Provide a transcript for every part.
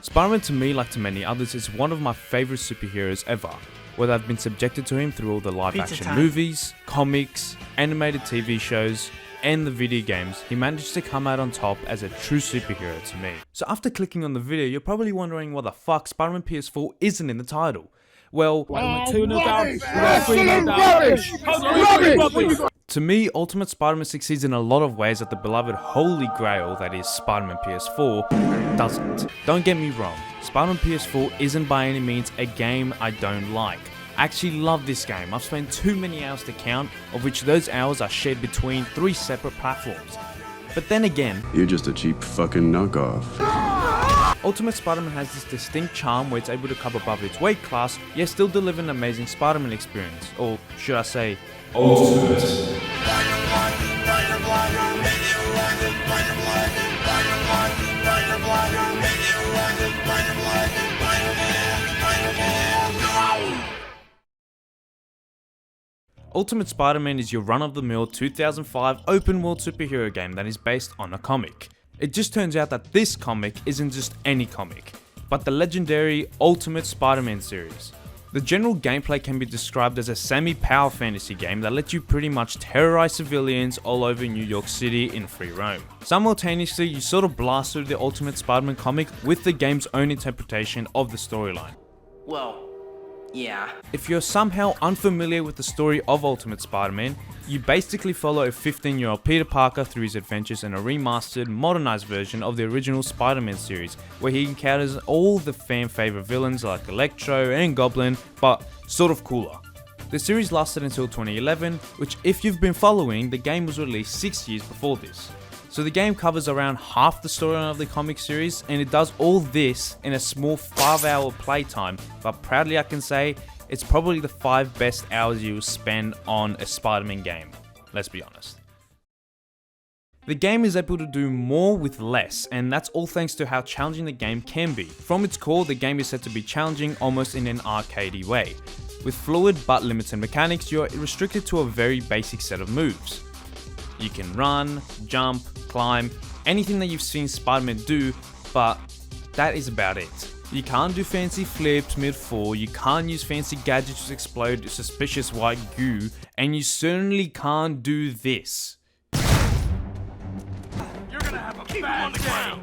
Spider-Man to me, like to many others, is one of my favourite superheroes ever, whether I've been subjected to him through all the live action movies, comics, animated TV shows, and the video games. He managed to come out on top as a true superhero to me. So after clicking on the video, you're probably wondering why the fuck Spider-Man PS4 isn't in the title. Well, to me, Ultimate Spider-Man succeeds in a lot of ways that the beloved holy grail that is Spider-Man PS4 doesn't. Don't get me wrong, Spider-Man PS4 isn't by any means a game I don't like. I actually love this game. I've spent too many hours to count, of which those hours are shared between 3 separate platforms. But then again, you're just a cheap fucking knockoff. Ultimate Spider-Man has this distinct charm where it's able to come above its weight class, yet still deliver an amazing Spider-Man experience. Or should I say, Ultimate. Ultimate Spider-Man is your run-of-the-mill 2005 open-world superhero game that is based on a comic. It just turns out that this comic isn't just any comic, but the legendary Ultimate Spider-Man series. The general gameplay can be described as a semi-power fantasy game that lets you pretty much terrorize civilians all over New York City in free roam. Simultaneously, you sort of blast through the Ultimate Spider-Man comic with the game's own interpretation of the storyline. Well, yeah. If you're somehow unfamiliar with the story of Ultimate Spider-Man, you basically follow a 15-year-old Peter Parker through his adventures in a remastered, modernized version of the original Spider-Man series, where he encounters all the fan-favorite villains like Electro and Goblin, but sort of cooler. The series lasted until 2011, which if you've been following, the game was released 6 years before this. So the game covers around half the storyline of the comic series, and it does all this in a small 5-hour playtime, but proudly I can say, it's probably the 5 best hours you will spend on a Spider-Man game, let's be honest. The game is able to do more with less, and that's all thanks to how challenging the game can be. From its core, the game is said to be challenging almost in an arcadey way. With fluid but limited mechanics, you're restricted to a very basic set of moves. You can run, jump, climb, anything that you've seen Spider-Man do, but that is about it. You can't do fancy flips mid-fall, you can't use fancy gadgets to explode suspicious white goo, and you certainly can't do this. You're gonna have a bad day.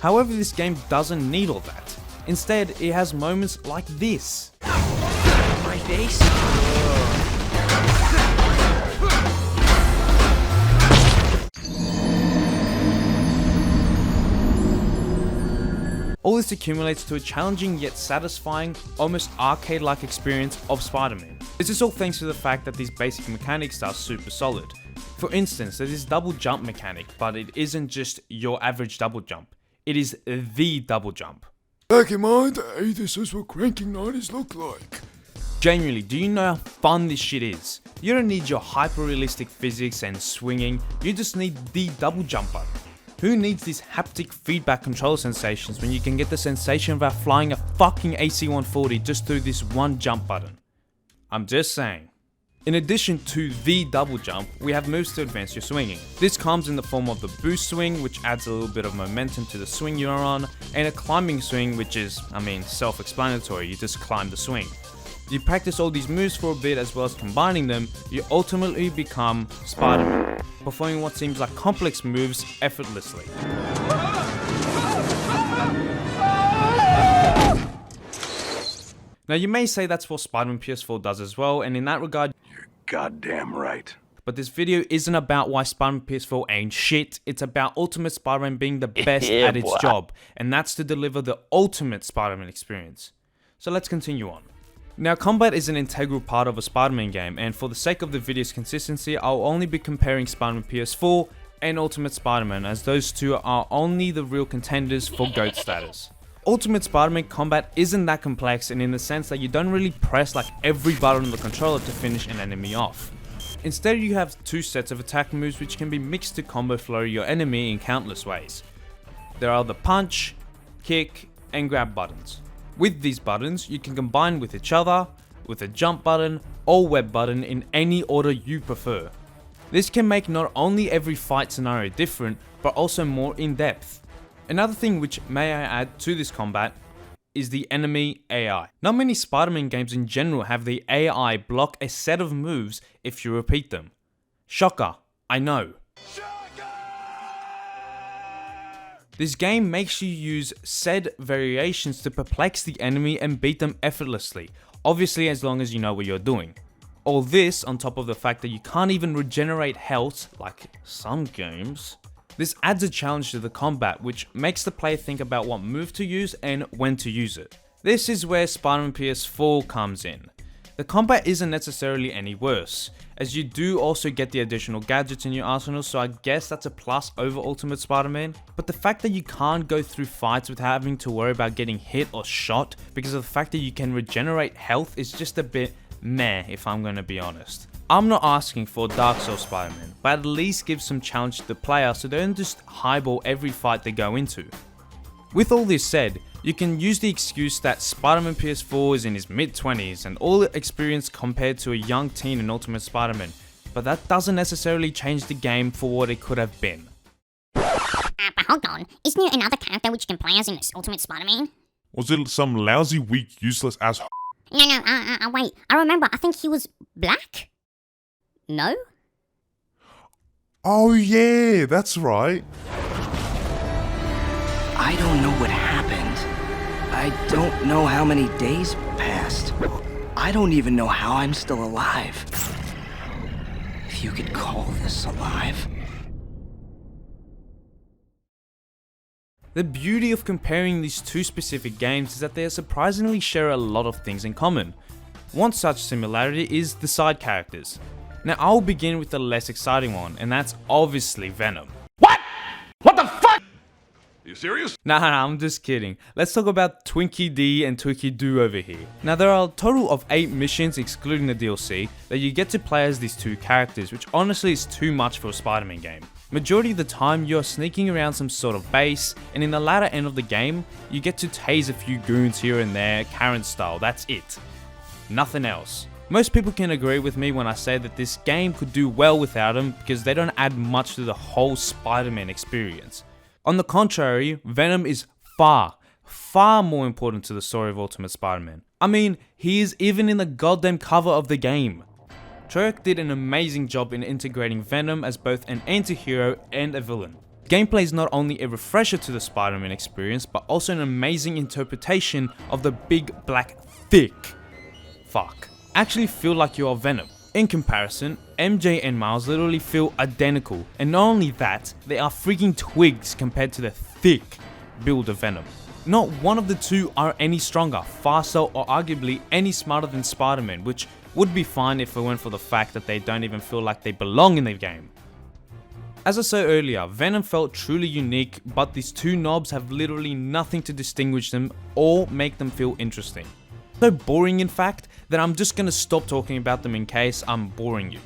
However, this game doesn't need all that. Instead, it has moments like this. My face? All this accumulates to a challenging yet satisfying, almost arcade-like experience of Spider-Man. This is all thanks to the fact that these basic mechanics are super solid. For instance, there's this double jump mechanic, but it isn't just your average double jump. It is the double jump. Back in my day, this is what cranking 90s looked like. Genuinely, do you know how fun this shit is? You don't need your hyper-realistic physics and swinging, you just need the double jump button. Who needs these haptic feedback control sensations when you can get the sensation of flying a fucking AC-140 just through this one jump button? I'm just saying. In addition to the double jump, we have moves to advance your swinging. This comes in the form of the boost swing, which adds a little bit of momentum to the swing you're on, and a climbing swing, which is, self-explanatory, you just climb the swing. You practice all these moves for a bit as well as combining them, you ultimately become Spider-Man, performing what seems like complex moves effortlessly. Now you may say that's what Spider-Man PS4 does as well, and in that regard, You're goddamn right. but this video isn't about why Spider-Man PS4 ain't shit, it's about Ultimate Spider-Man being the best at its job, and that's to deliver the ultimate Spider-Man experience. So let's continue on. Now, combat is an integral part of a Spider-Man game, and for the sake of the video's consistency, I'll only be comparing Spider-Man PS4 and Ultimate Spider-Man, as those two are only the real contenders for GOAT status. Ultimate Spider-Man combat isn't that complex, and in the sense that you don't really press like every button on the controller to finish an enemy off. Instead, you have 2 sets of attack moves which can be mixed to combo flow your enemy in countless ways. There are the punch, kick, and grab buttons. With these buttons, you can combine with each other, with a jump button or web button in any order you prefer. This can make not only every fight scenario different, but also more in depth. Another thing which may I add to this combat is the enemy AI. Not many Spider-Man games in general have the AI block a set of moves if you repeat them. Shocker, I know. This game makes you use said variations to perplex the enemy and beat them effortlessly, obviously as long as you know what you're doing. All this on top of the fact that you can't even regenerate health like some games. This adds a challenge to the combat which makes the player think about what move to use and when to use it. This is where Spider-Man PS4 comes in. The combat isn't necessarily any worse, as you do also get the additional gadgets in your arsenal, so I guess that's a plus over Ultimate Spider-Man. But the fact that you can't go through fights without having to worry about getting hit or shot because of the fact that you can regenerate health is just a bit meh, if I'm gonna be honest. I'm not asking for Dark Souls Spider-Man, but at least give some challenge to the player so they don't just highball every fight they go into. With all this said, you can use the excuse that Spider-Man PS4 is in his mid-20s and all experience compared to a young teen in Ultimate Spider-Man, but that doesn't necessarily change the game for what it could have been. But hold on, isn't there another character which can play as in Ultimate Spider-Man? Was it some lousy, weak, useless ass? No, wait, I remember, I think he was black? No? Oh yeah, that's right. I don't know what happened. I don't know how many days passed. I don't even know how I'm still alive. If you could call this alive. The beauty of comparing these two specific games is that they surprisingly share a lot of things in common. One such similarity is the side characters. Now I'll begin with the less exciting one, and that's obviously Venom. You serious? Nah, I'm just kidding. Let's talk about Twinkie D and Twinkie Do over here. Now there are a total of 8 missions excluding the DLC that you get to play as these two characters, which honestly is too much for a Spider-Man game. Majority of the time you're sneaking around some sort of base, and in the latter end of the game, you get to tase a few goons here and there, Karen style, that's it. Nothing else. Most people can agree with me when I say that this game could do well without them because they don't add much to the whole Spider-Man experience. On the contrary, Venom is far more important to the story of Ultimate Spider-Man. I mean, he is even in the goddamn cover of the game. Treyarch did an amazing job in integrating Venom as both an anti-hero and a villain. Gameplay is not only a refresher to the Spider-Man experience, but also an amazing interpretation of the big black thick fuck. Actually feel like you are Venom. In comparison, MJ and Miles literally feel identical, and not only that, they are freaking twigs compared to the thick build of Venom. Not one of the two are any stronger, faster, or arguably any smarter than Spider-Man, which would be fine if it weren't for the fact that they don't even feel like they belong in the game. As I said earlier, Venom felt truly unique, but these two knobs have literally nothing to distinguish them or make them feel interesting. So boring in fact, that I'm just gonna stop talking about them in case I'm boring you.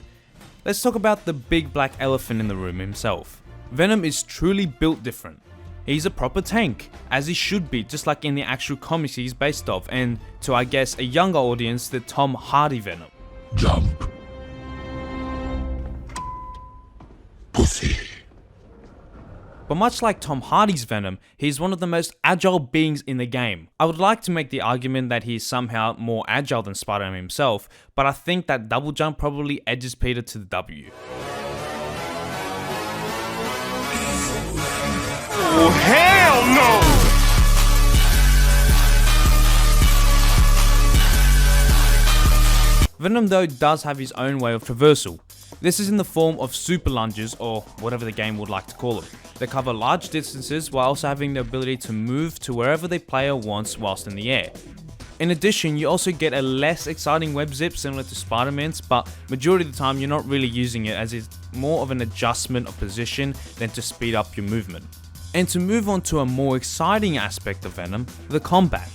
Let's talk about the big black elephant in the room himself. Venom is truly built different. He's a proper tank, as he should be, just like in the actual comics he's based off, and to I guess a younger audience, the Tom Hardy Venom. Jump. Pussy. But much like Tom Hardy's Venom, he's one of the most agile beings in the game. I would like to make the argument that he's somehow more agile than Spider-Man himself, but I think that double jump probably edges Peter to the W. Oh hell no! Venom though does have his own way of traversal. This is in the form of super lunges, or whatever the game would like to call them. They cover large distances while also having the ability to move to wherever the player wants whilst in the air. In addition, you also get a less exciting web zip similar to Spider-Man's, but majority of the time you're not really using it as it's more of an adjustment of position than to speed up your movement. And to move on to a more exciting aspect of Venom, the combat.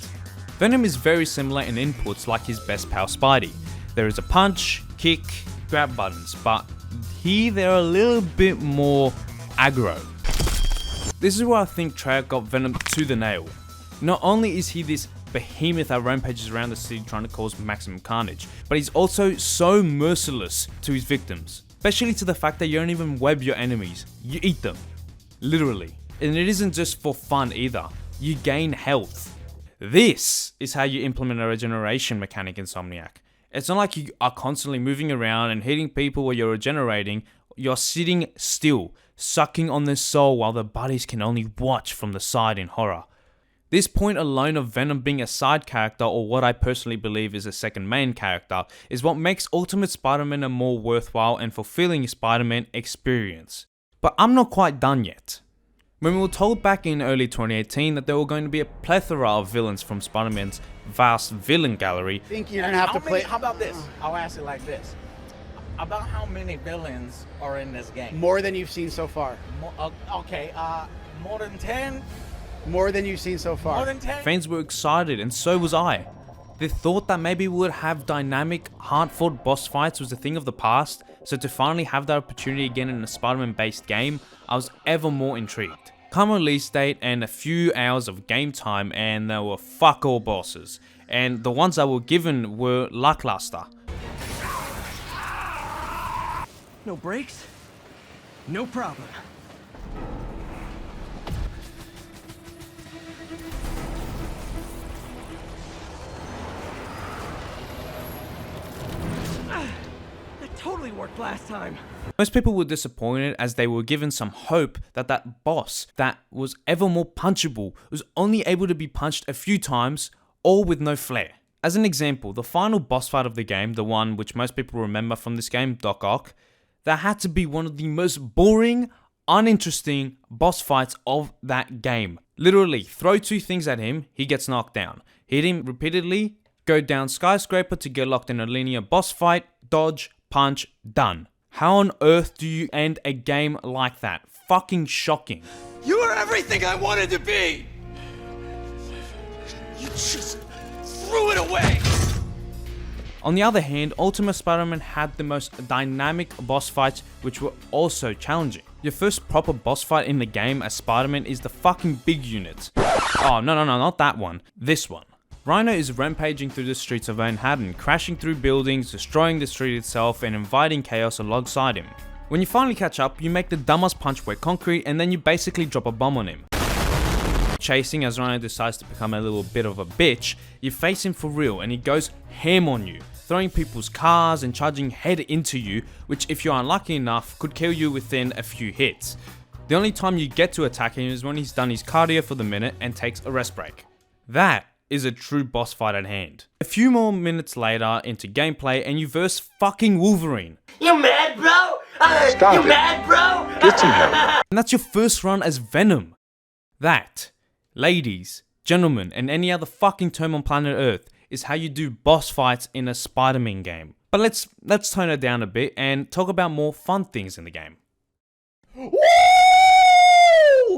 Venom is very similar in inputs like his best pal Spidey. There is a punch, kick, grab buttons, but here they're a little bit more aggro. This is where I think Treyarch got Venom to the nail. Not only is he this behemoth that rampages around the city trying to cause maximum carnage, but he's also so merciless to his victims. Especially to the fact that you don't even web your enemies, you eat them. Literally. And it isn't just for fun either, you gain health. This is how you implement a regeneration mechanic in Insomniac. It's not like you are constantly moving around and hitting people while you're regenerating, you're sitting still, sucking on their soul while their bodies can only watch from the side in horror. This point alone of Venom being a side character, or what I personally believe is a second main character, is what makes Ultimate Spider-Man a more worthwhile and fulfilling Spider-Man experience. But I'm not quite done yet. When we were told back in early 2018 that there were going to be a plethora of villains from Spider-Man's vast villain gallery, Think you're gonna have to play How about this? I'll ask it like this. About how many villains are in this game? more than you've seen so far. More than 10? More than you've seen so far. More than 10? fans were excited and so was I. The thought that maybe we would have dynamic, hard-fought boss fights was a thing of the past, so to finally have that opportunity again in a Spider-Man based game, I was ever more intrigued. Come release date and a few hours of game time and there were fuck all bosses, and the ones that were given were lackluster. No brakes? No problem. That totally worked last time. Most people were disappointed as they were given some hope that that boss that was ever more punchable was only able to be punched a few times, all with no flair. As an example, the final boss fight of the game, the one which most people remember from this game, Doc Ock, that had to be one of the most boring, uninteresting boss fights of that game. Literally, throw two things at him, he gets knocked down. Hit him repeatedly, go down skyscraper to get locked in a linear boss fight, dodge, punch, done. How on earth do you end a game like that? Fucking shocking. You are everything I wanted to be! You just threw it away! On the other hand, Ultimate Spider-Man had the most dynamic boss fights, which were also challenging. Your first proper boss fight in the game as Spider-Man is the fucking big unit. Oh, no, not that one. This one. Rhino is rampaging through the streets of Manhattan, crashing through buildings, destroying the street itself, and inviting chaos alongside him. When you finally catch up, you make the dumbass punch wet concrete, and then you basically drop a bomb on him. Chasing as Rhino decides to become a little bit of a bitch, you face him for real and he goes ham on you, throwing people's cars and charging head into you, which if you're unlucky enough could kill you within a few hits. The only time you get to attack him is when he's done his cardio for the minute and takes a rest break. That is a true boss fight at hand. A few more minutes later into gameplay and you verse fucking Wolverine. You mad, bro? Stop you it. mad, bro? Get some help. And that's your first run as Venom. That, ladies, gentlemen, and any other fucking term on planet Earth, is how you do boss fights in a Spider-Man game. But let's tone it down a bit and talk about more fun things in the game. Woo!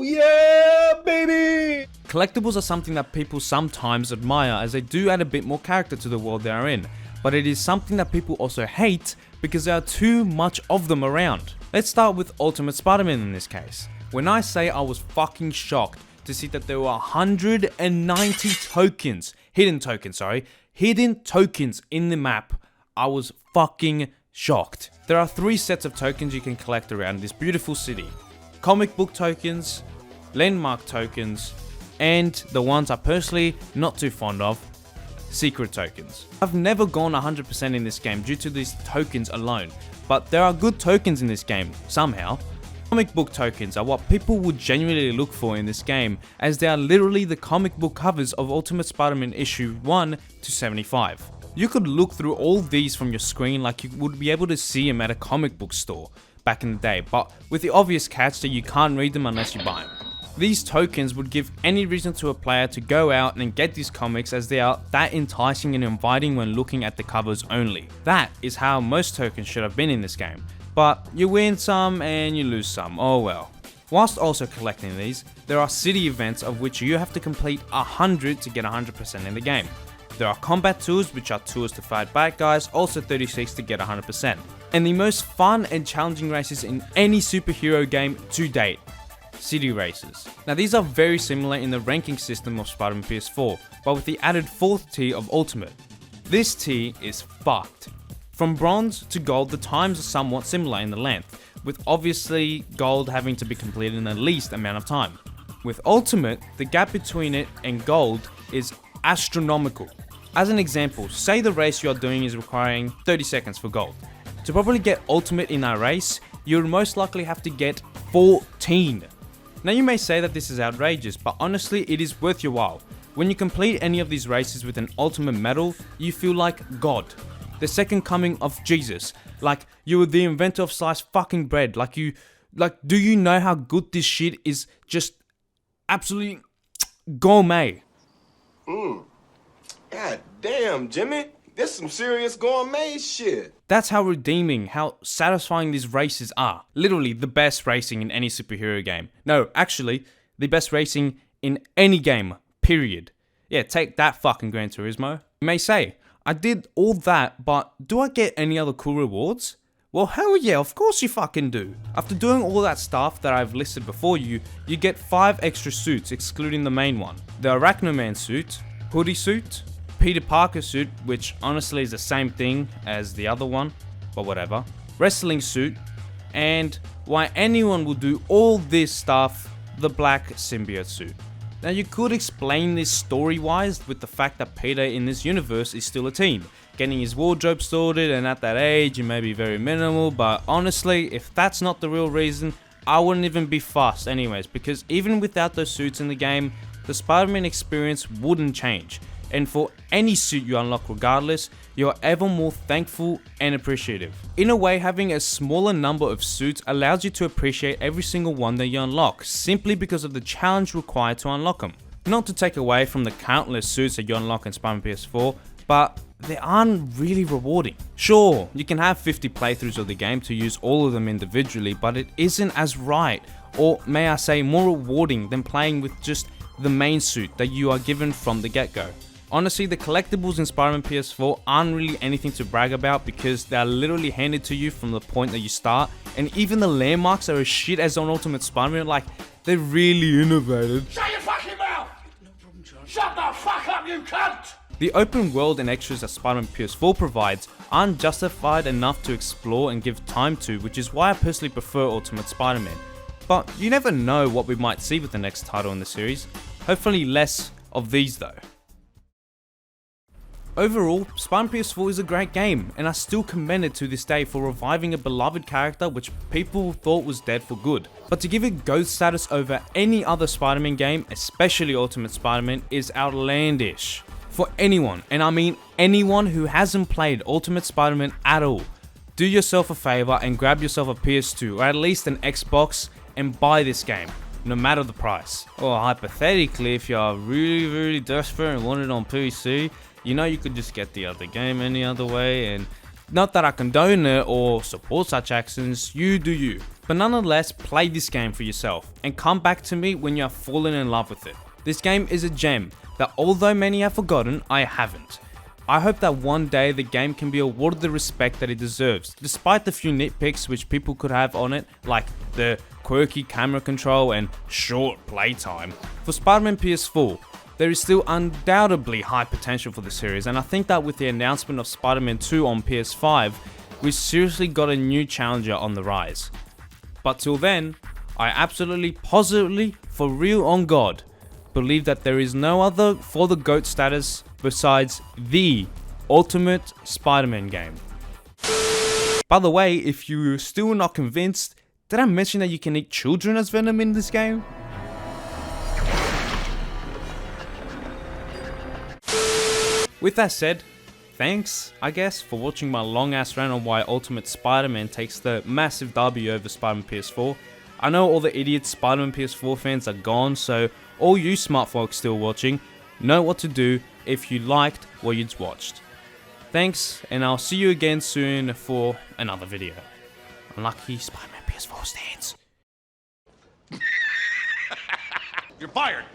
Yeah, baby! Collectibles are something that people sometimes admire as they do add a bit more character to the world they are in, but it is something that people also hate because there are too much of them around. Let's start with Ultimate Spider-Man in this case. When I say I was fucking shocked to see that there were 190 tokens, hidden tokens in the map, I was fucking shocked. There are 3 sets of tokens you can collect around this beautiful city. Comic book tokens, landmark tokens, and the ones I'm personally not too fond of, secret tokens. I've never gone 100% in this game due to these tokens alone, but there are good tokens in this game, somehow. Comic book tokens are what people would genuinely look for in this game, as they are literally the comic book covers of Ultimate Spider-Man issue 1 to 75. You could look through all these from your screen like you would be able to see them at a comic book store back in the day, but with the obvious catch that you can't read them unless you buy them. These tokens would give any reason to a player to go out and get these comics as they are that enticing and inviting when looking at the covers only. That is how most tokens should have been in this game, but you win some and you lose some, oh well. Whilst also collecting these, there are city events of which you have to complete 100 to get 100% in the game. There are combat tours, which are tours to fight bad guys, also 36 to get 100%. And the most fun and challenging races in any superhero game to date, city races. Now these are very similar in the ranking system of Spider-Man PS4, but with the added 4th tier of Ultimate. This tier is fucked. From bronze to gold, the times are somewhat similar in the length, with obviously gold having to be completed in the least amount of time. With ultimate, the gap between it and gold is astronomical. As an example, say the race you are doing is requiring 30 seconds for gold. To properly get ultimate in that race, you would most likely have to get 14. Now you may say that this is outrageous, but honestly it is worth your while. When you complete any of these races with an ultimate medal, you feel like God. The second coming of Jesus. Like you were the inventor of sliced fucking bread. Do you know how good this shit is? Just absolutely gourmet. God damn, Jimmy. This some serious gourmet shit. That's how redeeming, how satisfying these races are. Literally the best racing in any superhero game. No, actually, the best racing in any game, period. Yeah, take that fucking Gran Turismo. You may say, I did all that, but do I get any other cool rewards? Well, hell yeah, of course you fucking do. After doing all that stuff that I've listed before you, you get 5 extra suits excluding the main one. The Arachnoman suit, Hoodie suit, Peter Parker suit, which honestly is the same thing as the other one, but whatever. Wrestling suit, and why anyone will do all this stuff, the black symbiote suit. Now you could explain this story-wise with the fact that Peter in this universe is still a teen, getting his wardrobe sorted, and at that age it may be very minimal, but honestly, if that's not the real reason, I wouldn't even be fussed anyways, because even without those suits in the game, the Spider-Man experience wouldn't change. And for any suit you unlock regardless, you're ever more thankful and appreciative. In a way, having a smaller number of suits allows you to appreciate every single one that you unlock, simply because of the challenge required to unlock them. Not to take away from the countless suits that you unlock in Spider-Man PS4, but they aren't really rewarding. Sure, you can have 50 playthroughs of the game to use all of them individually, but it isn't as right, or may I say more rewarding than playing with just the main suit that you are given from the get-go. Honestly, the collectibles in Spider-Man PS4 aren't really anything to brag about because they are literally handed to you from the point that you start, and even the landmarks are as shit as on Ultimate Spider-Man. Like, they're really innovated. Shut your fucking mouth! Shut the fuck up, you cunt! The open world and extras that Spider-Man PS4 provides aren't justified enough to explore and give time to, which is why I personally prefer Ultimate Spider-Man. But you never know what we might see with the next title in the series. Hopefully less of these though. Overall, Spider-Man PS4 is a great game, and I still commend it to this day for reviving a beloved character which people thought was dead for good. But to give it GOAT status over any other Spider-Man game, especially Ultimate Spider-Man, is outlandish. For anyone, and I mean anyone who hasn't played Ultimate Spider-Man at all, do yourself a favor and grab yourself a PS2 or at least an Xbox and buy this game, no matter the price. Or hypothetically, if you are really desperate and want it on PC, you know you could just get the other game any other way, and not that I condone it or support such actions, you do you. But nonetheless, play this game for yourself and come back to me when you have fallen in love with it. This game is a gem that although many have forgotten, I haven't. I hope that one day the game can be awarded the respect that it deserves, despite the few nitpicks which people could have on it, like the quirky camera control and short playtime. For Spider-Man PS4, there is still undoubtedly high potential for the series, and I think that with the announcement of Spider-Man 2 on PS5, we seriously got a new challenger on the rise. But till then, I absolutely, positively, for real on God, believe that there is no other for the GOAT status besides the Ultimate Spider-Man game. By the way, if you're still not convinced, did I mention that you can eat children as Venom in this game? With that said, thanks, I guess, for watching my long ass rant on why Ultimate Spider-Man takes the massive W over Spider-Man PS4. I know all the idiot Spider-Man PS4 fans are gone, so all you smart folks still watching know what to do if you liked what you'd watched. Thanks, and I'll see you again soon for another video. Unlucky Spider-Man PS4 stands. You're fired.